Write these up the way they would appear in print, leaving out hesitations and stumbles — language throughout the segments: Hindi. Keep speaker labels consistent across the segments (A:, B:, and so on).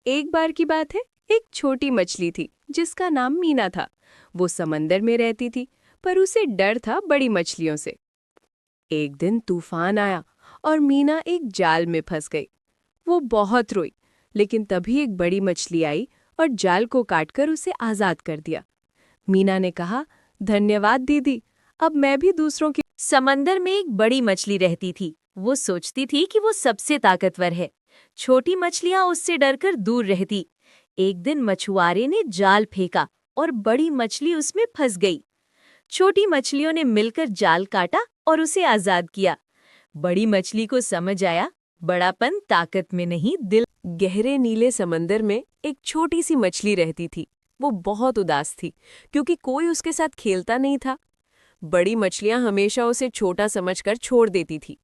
A: एक बार की बात है, एक छोटी मछली थी जिसका नाम मीना था। वो समंदर में रहती थी, पर उसे डर था बड़ी मछलियों से। एक दिन तूफान आया और मीना एक जाल में फंस गई। वो बहुत रोई, लेकिन तभी एक बड़ी मछली आई और जाल को काटकर उसे आजाद कर दिया। मीना ने कहा, धन्यवाद दीदी, अब मैं भी दूसरों की।
B: समंदर में एक बड़ी मछली रहती थी। वो सोचती थी कि वो सबसे ताकतवर है। छोटी मछलियां उससे डरकर दूर रहती। एक दिन मछुआरे ने जाल फेंका और बड़ी मछली उसमें फंस गई। छोटी मछलियों ने मिलकर जाल काटा और उसे आजाद किया। बड़ी मछली को समझ आया, बड़ापन ताकत में नहीं, दिल।
A: गहरे नीले समंदर में एक छोटी सी मछली रहती थी। वो बहुत उदास थी, क्योंकि कोई उसके साथ खेलता नहीं था। बड़ी मछलियां हमेशा उसे छोटा समझकर छोड़ देती थी।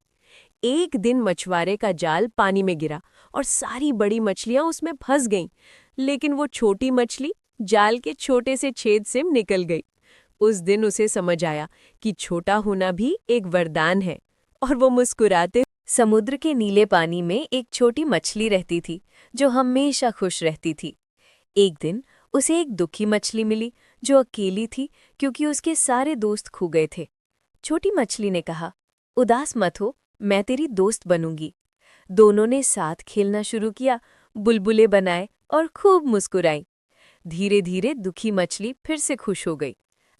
A: एक दिन मछुआरे का जाल पानी में गिरा और सारी बड़ी मछलियां उसमें फंस गईं, लेकिन वो छोटी मछली जाल के छोटे से छेद से निकल गई। उस दिन उसे समझ आया कि छोटा होना भी एक वरदान है, और वो मुस्कुराते।
B: समुद्र के नीले पानी में एक छोटी मछली रहती थी जो हमेशा खुश रहती थी। एक दिन उसे एक दुखी मछली मिली जो अकेली थी क्योंकि उसके सारे दोस्त खो गए थे। छोटी मछली ने कहा, उदास मत हो, मैं तेरी दोस्त बनूंगी। दोनों ने साथ खेलना शुरू किया, बुलबुले बनाए और खूब मुस्कुराई। धीरे धीरे दुखी मछली फिर से खुश हो गई।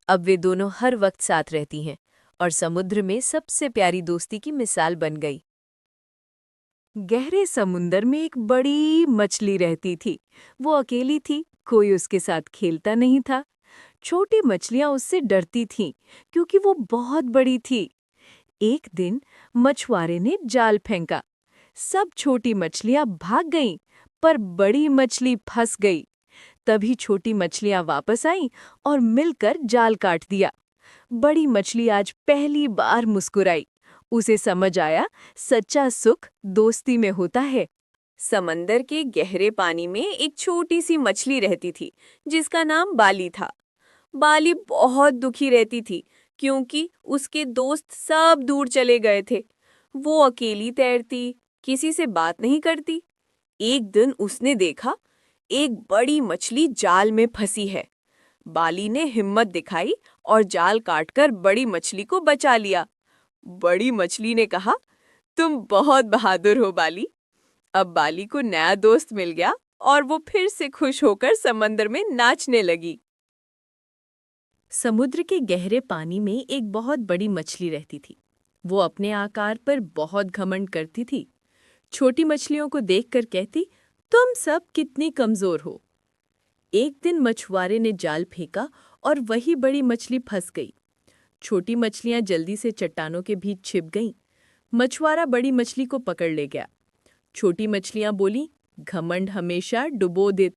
B: अब वे दोनों हर वक्त साथ रहती हैं और समुद्र में सबसे प्यारी दोस्ती की मिसाल बन गई।
A: गहरे समुंदर में एक बड़ी मछली रहती थी। वो अकेली थी, कोई उसके साथ खेलता नहीं था। छोटी मछलियां उससे डरती थीं, क्योंकि वो बहुत बड़ी थी। एक दिन मछुआरे ने जाल फेंका। सब छोटी मछलियां भाग गईं, पर बड़ी मछली फंस गई। तभी छोटी मछलियां वापस आईं और मिलकर जाल काट दिया। बड़ी मछली आज पहली बार मुस्कुराई। उसे समझ आया, सच्चा सुख दोस्ती में होता है। समंदर के गहरे पानी में एक छोटी सी मछली रहती थी, जिसका नाम बाली था। बाली बहुत दुखी रहती थी, क्योंकि उसके दोस्त सब दूर चले गए थे। वो अकेली तैरती, किसी से बात नहीं करती। एक दिन उसने देखा, एक बड़ी मछली जाल में फंसी है। बाली ने हिम्मत दिखाई और जाल काटकर बड़ी मछली को बचा लिया। बड़ी मछली ने कहा, तुम बहुत बहादुर हो बाली। अब बाली को नया दोस्त मिल गया और वो फिर से खुश होकर समंदर में नाचने लगी। समुद्र के गहरे पानी में एक बहुत बड़ी मछली रहती थी। वो अपने आकार पर बहुत घमंड करती थी। छोटी मछलियों को देखकर कहती, तुम सब कितनी कमजोर हो। एक दिन मछुआरे ने जाल फेंका और वही बड़ी मछली फंस गई। छोटी मछलियां जल्दी से चट्टानों के बीच छिप गईं। मछुआरा बड़ी मछली को पकड़ ले गया। छोटी मछलियां बोली, घमंड हमेशा डुबो दे।